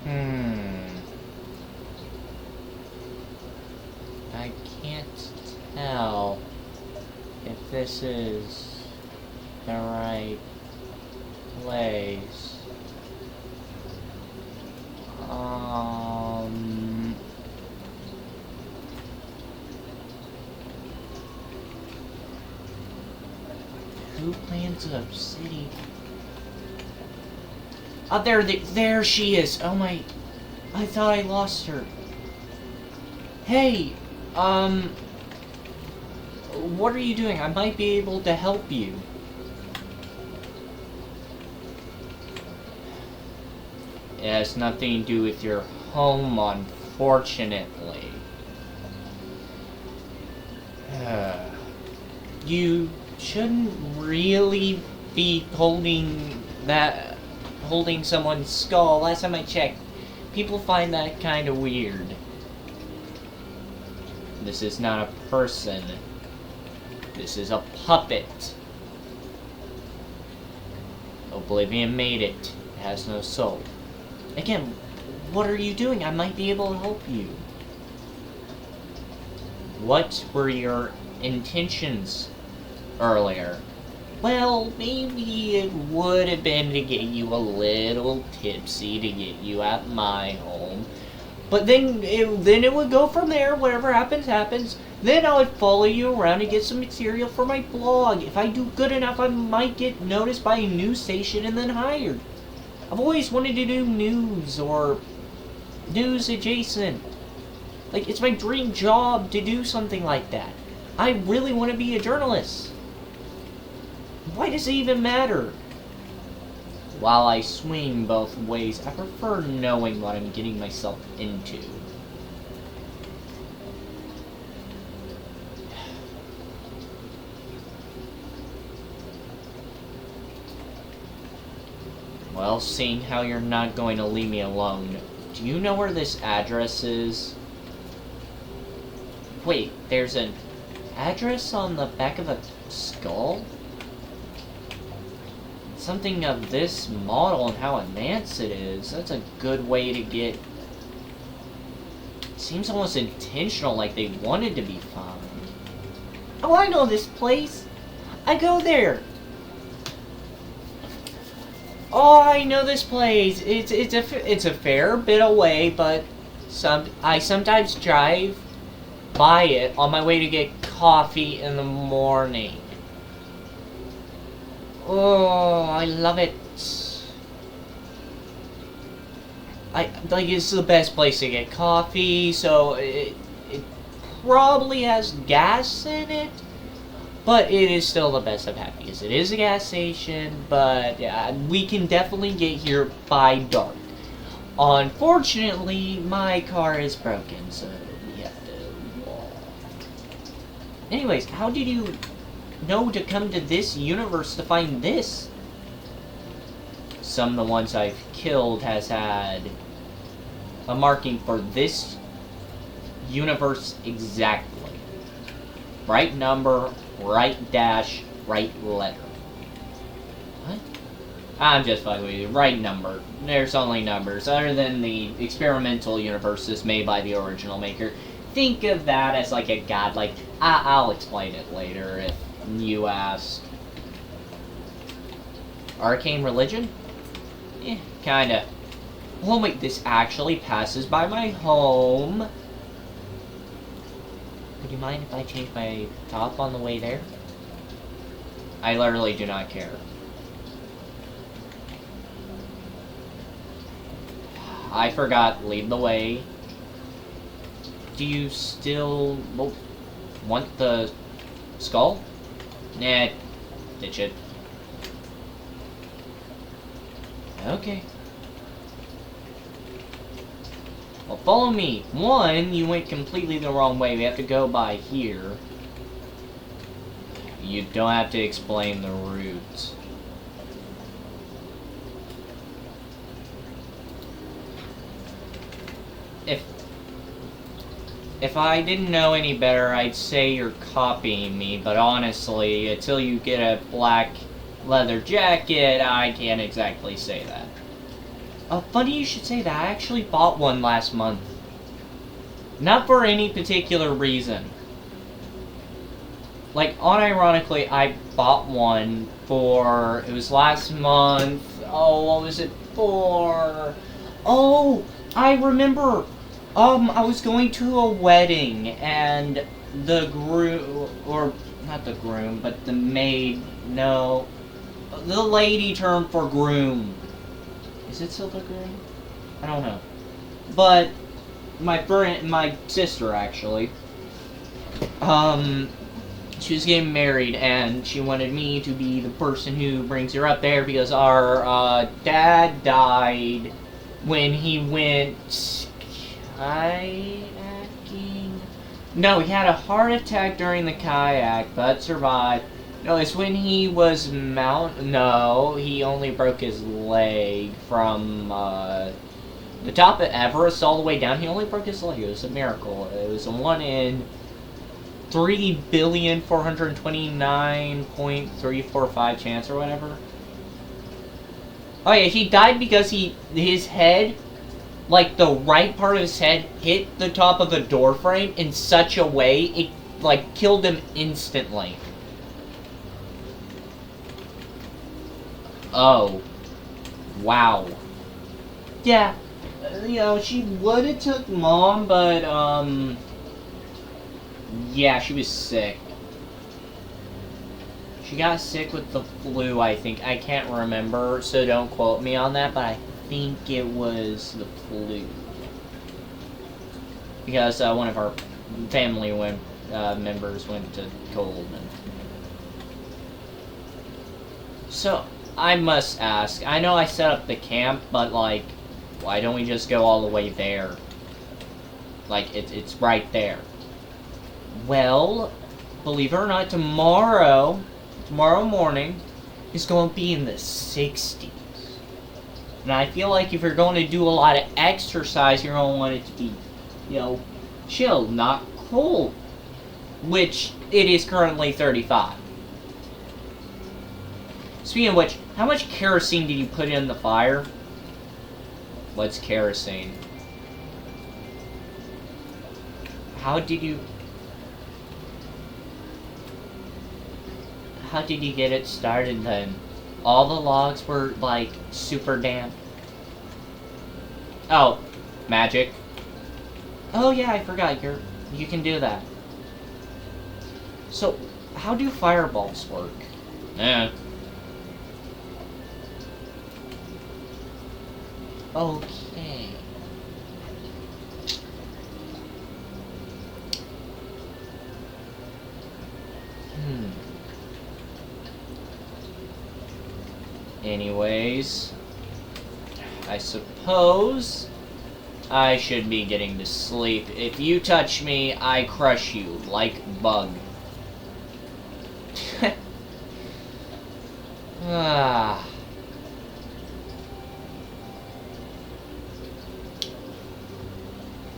I can't tell if this is the right place. Who plans a city? Oh, there she is. Oh my, I thought I lost her. Hey, what are you doing? I might be able to help you. It has nothing to do with your home, unfortunately. You shouldn't really be holding someone's skull. Last time I checked, people find that kind of weird. This is not a person. This is a puppet. Oblivion made it. It has no soul. Again, what are you doing? I might be able to help you. What were your intentions earlier? Well, maybe it would have been to get you a little tipsy to get you at my home. But then it would go from there. Whatever happens, happens. Then I would follow you around to get some material for my blog. If I do good enough, I might get noticed by a news station and then hired. I've always wanted to do news or news adjacent. Like, it's my dream job to do something like that. I really want to be a journalist. Why does it even matter? While I swing both ways, I prefer knowing what I'm getting myself into. Well, seeing how you're not going to leave me alone, do you know where this address is? Wait, there's an address on the back of a skull? Something of this model and how advanced it is. That's a good way to get... Seems almost intentional, like they wanted to be found. Oh, I know this place. I go there. Oh, I know this place. It's a fair bit away, but I sometimes drive by it on my way to get coffee in the morning. Oh, I love it. It's the best place to get coffee, so it probably has gas in it, but it is still the best I've had because it is a gas station, but we can definitely get here by dark. Unfortunately, my car is broken, so we have to walk. Anyways, how did you know to come to this universe to find this? Some of the ones I've killed has had a marking for this universe exactly. Right number, right dash, right letter. What? I'm just fucking with you. Right number. There's only numbers. Other than the experimental universes made by the original maker. Think of that as like a god. Like, I'll explain it later if you ask. Arcane religion? Eh, kinda. Oh wait, this actually passes by my home. Would you mind if I change my top on the way there? I literally do not care. I forgot, lead the way. Do you still want the skull? Nah, ditch it. Okay. Well, follow me. One, you went completely the wrong way. We have to go by here. You don't have to explain the route. If I didn't know any better, I'd say you're copying me, but honestly, until you get a black leather jacket, I can't exactly say that. Funny you should say that. I actually bought one last month. Not for any particular reason. Like, unironically, I bought one for... It was last month. Oh, what was it for? Oh, I remember. I was going to a wedding, and the groom... Or, not the groom, but the maid... No. The lady term for groom. Is it still the groom? I don't know. But... my sister, actually, she was getting married, and she wanted me to be the person who brings her up there, because our, dad died when he went kayaking? No, he had a heart attack during the kayak, but survived. No, it's when he was no, he only broke his leg from, the top of Everest all the way down. He only broke his leg. It was a miracle. It was a 1 in 3,429.345 chance or whatever. Oh yeah, he died because his head, like the right part of his head, hit the top of a door frame in such a way it like killed him instantly. Oh. Wow. Yeah. You know, she would've took Mom, but, yeah, she was sick. She got sick with the flu, I think. I can't remember, so don't quote me on that, but I think it was the flu. Because, one of our family members went to Coleman. So, I must ask, I know I set up the camp, but, like, why don't we just go all the way there? Like, it's right there. Well, believe it or not, tomorrow morning, is going to be in the 60s. And I feel like if you're going to do a lot of exercise, you're going to want it to be, you know, chill, not cold. Which, it is currently 35. Speaking of which, how much kerosene did you put in the fire? What's kerosene? How did you get it started then? All the logs were, like, super damp. Oh, magic. Oh yeah, I forgot, you can do that. So, how do fireballs work? Okay. Anyways, I suppose I should be getting to sleep. If you touch me, I crush you like bug. Ah.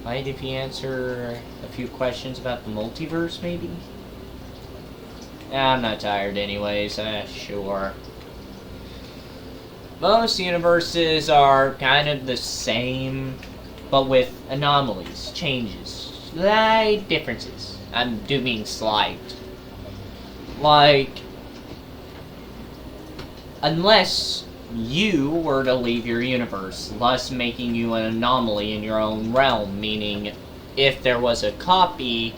Might if you answer a few questions about the multiverse, maybe? I'm not tired anyways, sure. Most universes are kind of the same, but with anomalies, changes, slight differences. I do mean slight. Like, unless you were to leave your universe, thus making you an anomaly in your own realm, meaning if there was a copy,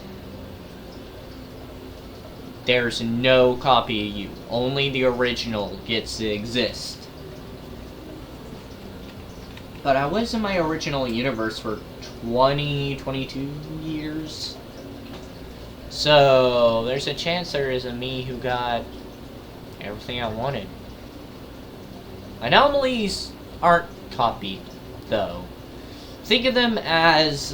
there's no copy of you. Only the original gets to exist. But I was in my original universe for 22 years. So, there's a chance there is a me who got everything I wanted. Anomalies aren't copied, though. Think of them as,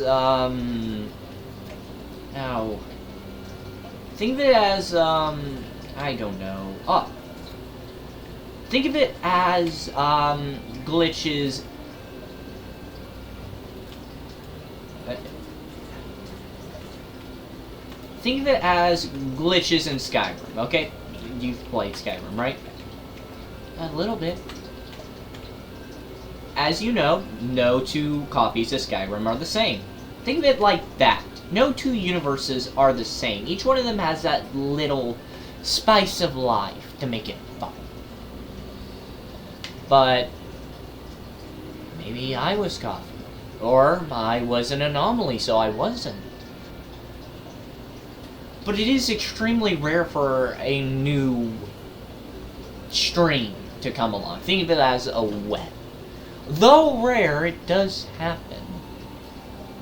think of it as, I don't know. Oh. Think of it as, glitches. Think of it as glitches in Skyrim, okay? You've played Skyrim, right? A little bit. as you know, no two copies of Skyrim are the same. Think of it like that. No two universes are the same. Each one of them has that little spice of life to make it fun. But maybe I was coffee. Or I was an anomaly, so I wasn't. But it is extremely rare for a new stream to come along. Think of it as a web. Though rare, it does happen.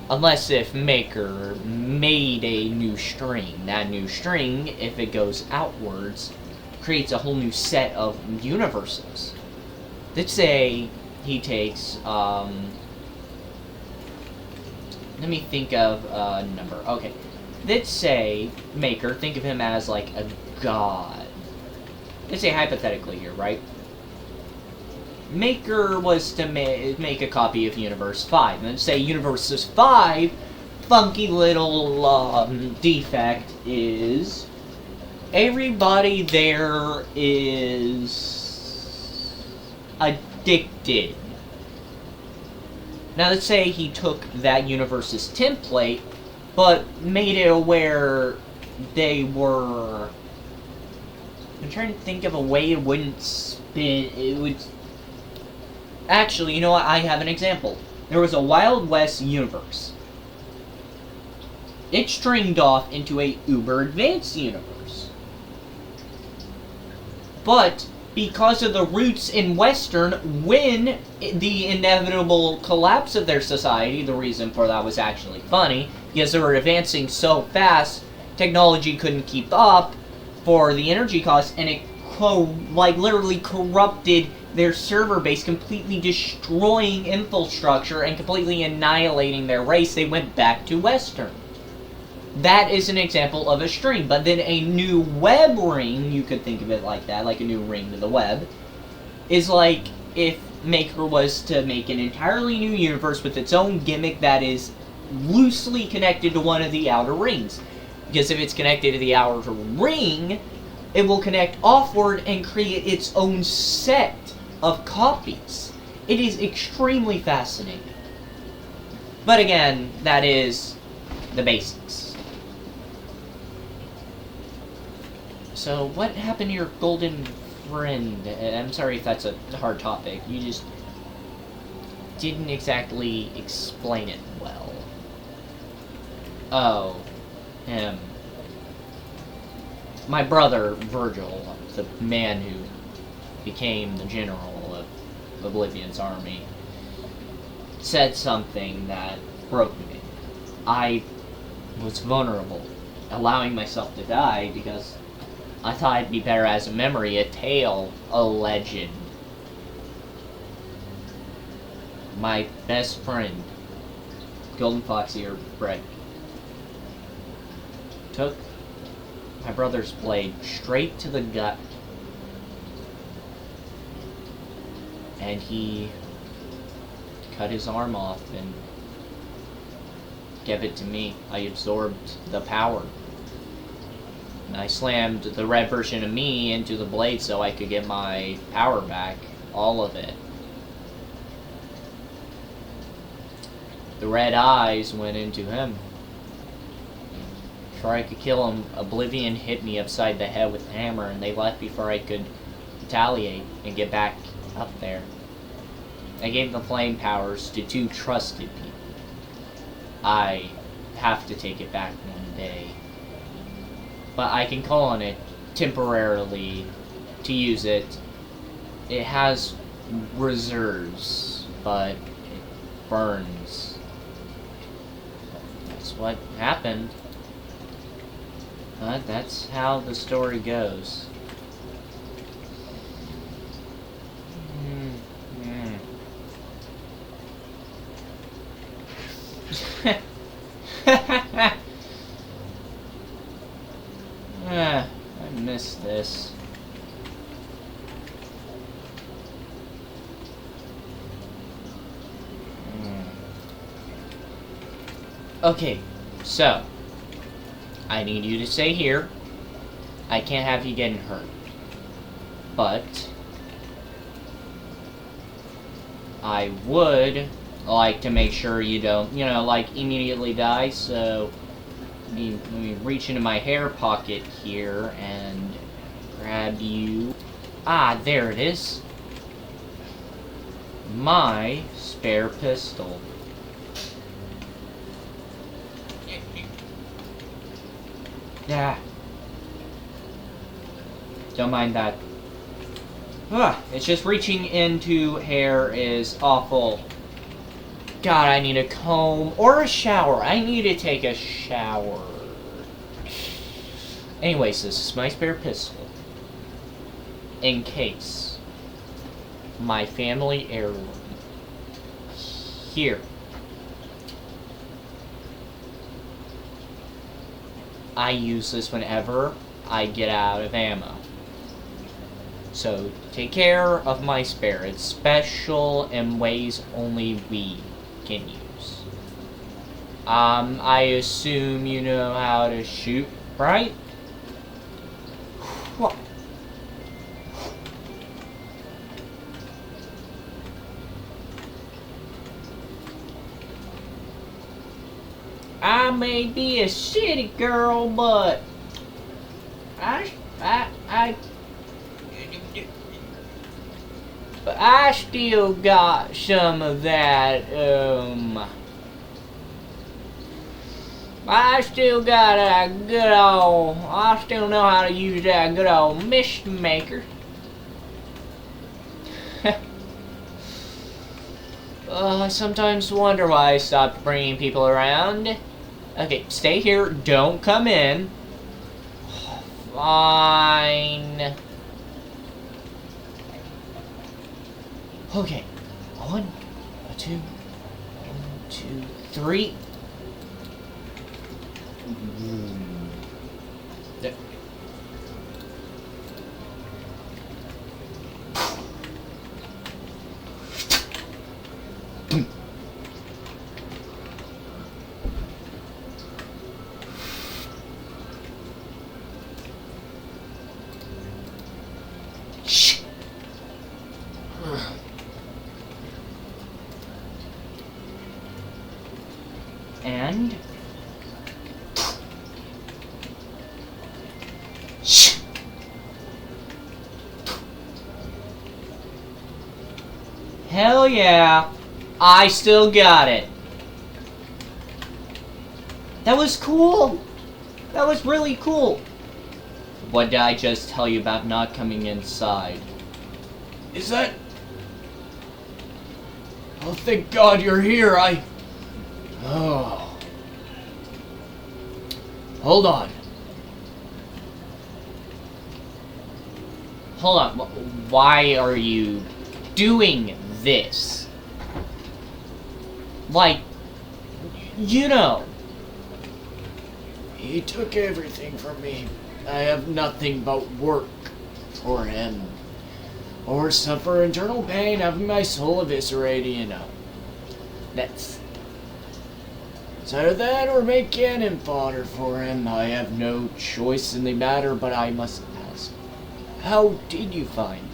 Unless if Maker made a new string. That new string, if it goes outwards, creates a whole new set of universes. Let's say he takes, let me think of a number. Okay. Let's say Maker, think of him as like a god. Let's say hypothetically here, right? Maker was to make a copy of Universe 5. And let's say Universe 5, funky little defect is everybody there is addicted. Now let's say he took that universe's template, but made it where they were... I'm trying to think of a way it wouldn't spin... It would... Actually, you know what? I have an example. There was a Wild West universe. It stringed off into a uber advanced universe. But because of the roots in Western, when the inevitable collapse of their society, the reason for that was actually funny, because they were advancing so fast, technology couldn't keep up for the energy costs, and it literally corrupted their server base, completely destroying infrastructure and completely annihilating their race. They went back to Western. That is an example of a stream. But then a new web ring, you could think of it like that, like a new ring to the web, is like if Maker was to make an entirely new universe with its own gimmick that is loosely connected to one of the outer rings. Because if it's connected to the outer ring, it will connect offward and create its own set of copies. It is extremely fascinating. But again, that is the basics. So, what happened to your golden friend? I'm sorry if that's a hard topic. You just didn't exactly explain it well. Oh, him. My brother, Virgil, the man who became the general of Oblivion's army, said something that broke me. I was vulnerable, allowing myself to die because I thought it'd be better as a memory, a tale, a legend. My best friend, Golden Foxy or Freddy, took my brother's blade straight to the gut, and he cut his arm off and gave it to me. I absorbed the power. And I slammed the red version of me into the blade so I could get my power back. All of it. The red eyes went into him. Before I could kill him, Oblivion hit me upside the head with a hammer, and they left before I could retaliate and get back up there. I gave the flame powers to two trusted people. I have to take it back one day. But I can call on it temporarily to use it. It has reserves, but it burns. That's what happened. But that's how the story goes. I missed this. Okay, so I need you to stay here. I can't have you getting hurt. But I would like to make sure you don't, you know, like, immediately die, so let me reach into my hair pocket here and grab you. Ah, there it is. My spare pistol. Yeah. Don't mind that. It's just reaching into hair is awful. God, I need a comb or a shower. I need to take a shower. Anyways, this is my spare pistol. In case. My family heirloom. Here. I use this whenever I get out of ammo. So, take care of my spare. It's special in ways only we can use. I assume you know how to shoot, right? I may be a city girl, but but I still got some of that, I still got a good old, I still know how to use that good old mist maker. I sometimes wonder why I stopped bringing people around. Okay, stay here, don't come in. Fine. Okay, 1, 2, 1, 2, 3. There. And hell yeah, I still got it. That was cool. That was really cool. What did I just tell you about not coming inside? Is that... Oh, thank God you're here. Oh. Hold on. Hold on. Why are you doing this? Like, you know. He took everything from me. I have nothing but work for him. Or suffer internal pain, having my soul eviscerated, you know. That's... It's either that or make cannon fodder for him. I have no choice in the matter, but I must ask. How did you find me?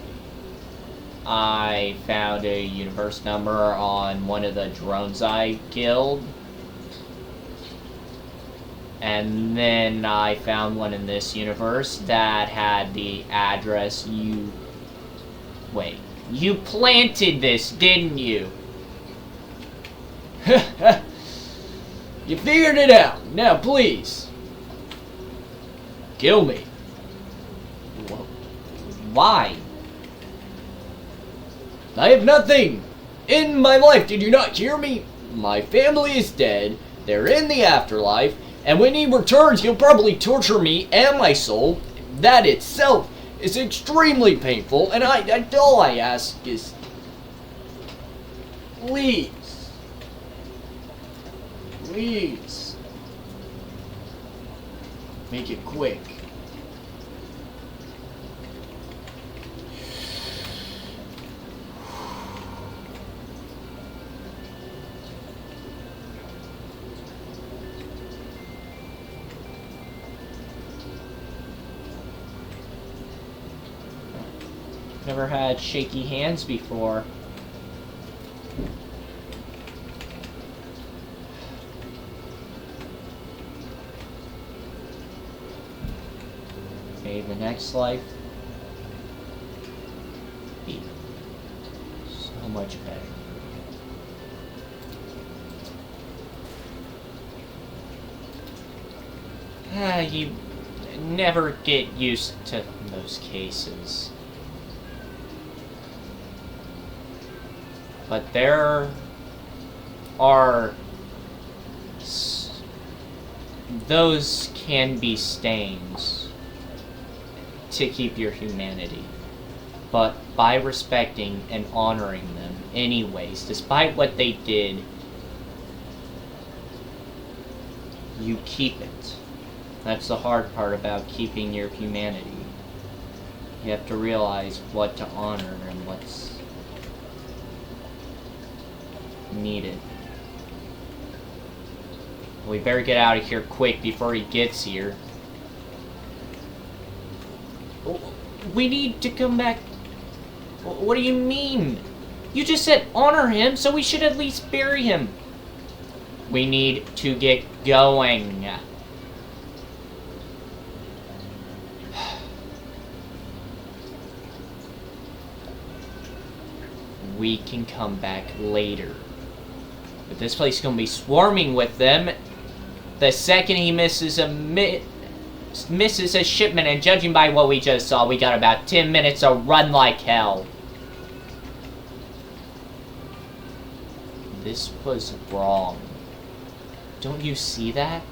I found a universe number on one of the drones I killed. And then I found one in this universe that had the address you... Wait, you planted this, didn't you? You figured it out. Now, please. Kill me. Why? I have nothing in my life. Did you not hear me? My family is dead. They're in the afterlife. And when he returns, he'll probably torture me and my soul. That itself is extremely painful. And all I ask is... Please. Please. Make it quick. Never had shaky hands before. may the next life be so much better. You never get used to most cases. But there are... those can be stains to keep your humanity. But by respecting and honoring them anyways, despite what they did, you keep it. That's the hard part about keeping your humanity. You have to realize what to honor and what's needed. We better get out of here quick before he gets here. We need to come back. What do you mean? You just said honor him, so we should at least bury him. We need to get going. We can come back later. But this place is going to be swarming with them the second he misses a shipment, and judging by what we just saw, we got about 10 minutes to run like hell. This was wrong. Don't you see that?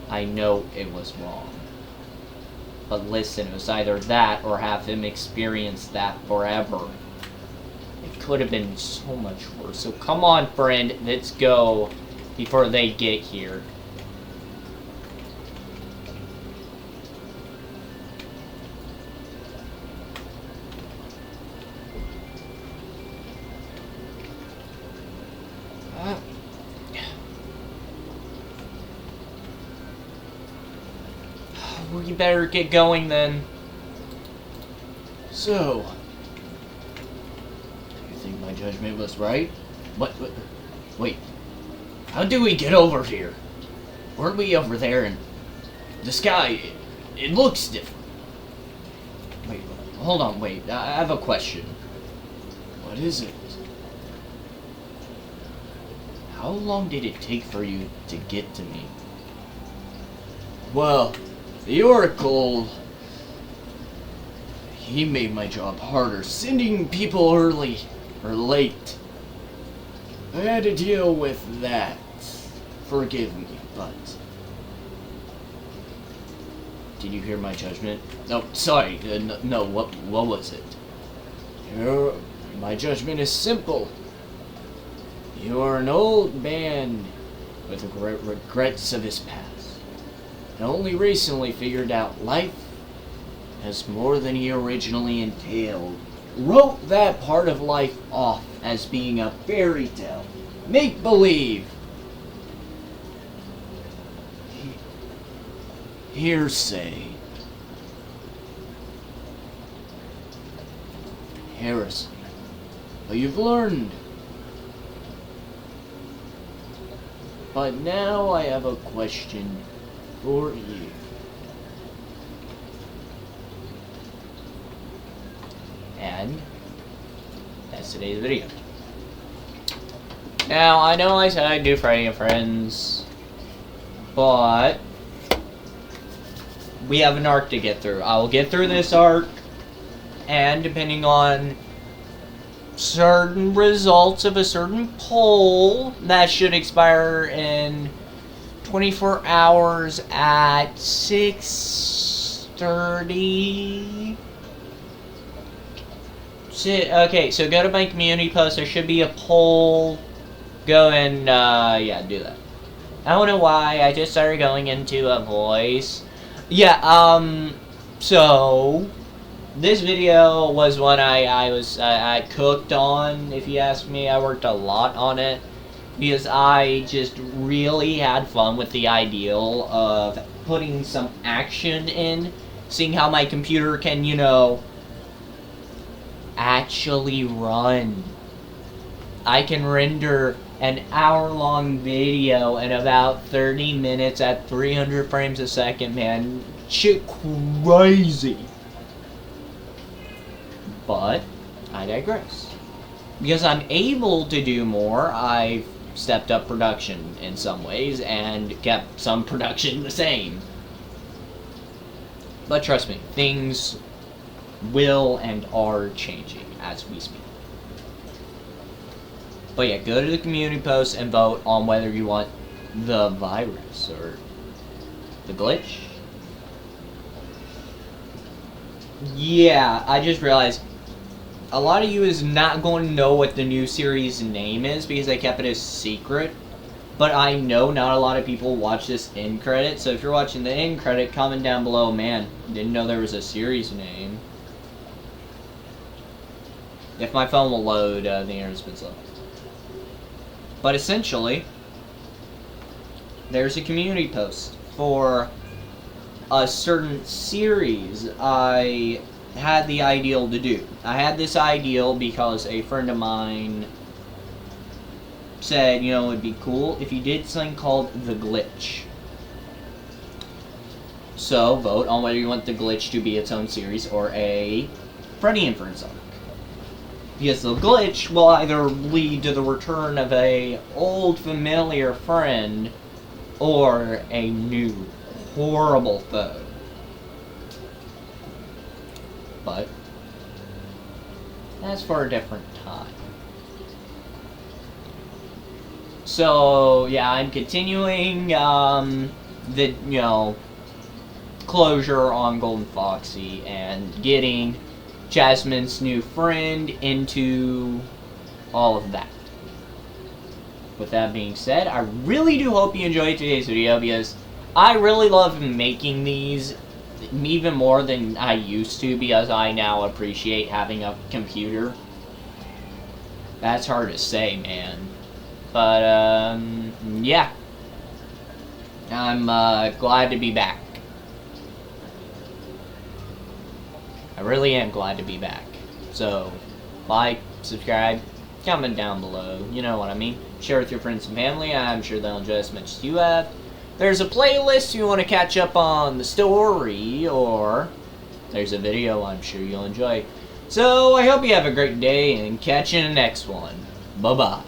I know it was wrong. But listen, it was either that or have him experience that forever. It could have been so much worse. So come on, friend, let's go before they get here. We better get going then. So, do you think my judgment was right? Wait, how do we get over here? Weren't we over there and the sky, it looks different. Wait, hold on, wait, I have a question. What is it? How long did it take for you to get to me? Well, the Oracle, he made my job harder, sending people early or late. I had to deal with that. Forgive me, but... Did you hear my judgment? No, sorry, no, what was it? My judgment is simple. You are an old man with regrets of his past. And only recently figured out life has more than he originally entailed. Wrote that part of life off as being a fairy tale. Make believe. Hearsay. Heresy. But you've learned. But now I have a question for you. And that's today's video. Now, I know I said I'd do Freddy and Friends, but we have an arc to get through. I will get through this arc, and depending on certain results of a certain poll, that should expire in 24 hours at 6:30. Okay, so go to my community post. There should be a poll. Go and, yeah, do that. I don't know why. I just started going into a voice. Yeah, so this video was one I cooked on, if you ask me. I worked a lot on it because I just really had fun with the ideal of putting some action in, seeing how my computer can, you know, actually run. I can render an hour-long video in about 30 minutes at 300 frames a second, man. Shit crazy. But I digress. Because I'm able to do more, I've stepped up production in some ways and kept some production the same. But trust me, things will and are changing as we speak. But yeah, go to the community post and vote on whether you want the virus or the glitch. Yeah, I just realized a lot of you is not going to know what the new series name is because I kept it a secret. But I know not a lot of people watch this end credit, so if you're watching the end credit, comment down below, man, didn't know there was a series name. If my phone will load, the internet's been slow. But essentially, there's a community post for a certain series I had the ideal to do. I had this ideal because a friend of mine said, you know, it would be cool if you did something called The Glitch. So, vote on whether you want The Glitch to be its own series or a Freddy Inference arc. Because The Glitch will either lead to the return of a old familiar friend or a new horrible foe. But that's for a different time. So yeah, I'm continuing the closure on Golden Foxy and getting Jasmine's new friend into all of that. With that being said, I really do hope you enjoyed today's video because I really love making these even more than I used to because I now appreciate having a computer. That's hard to say, man. But, yeah. I'm glad to be back. I really am glad to be back. So, like, subscribe, comment down below. You know what I mean. Share with your friends and family. I'm sure they'll enjoy as much as you have. There's a playlist you want to catch up on the story, or there's a video I'm sure you'll enjoy. So, I hope you have a great day, and catch you in the next one. Bye-bye.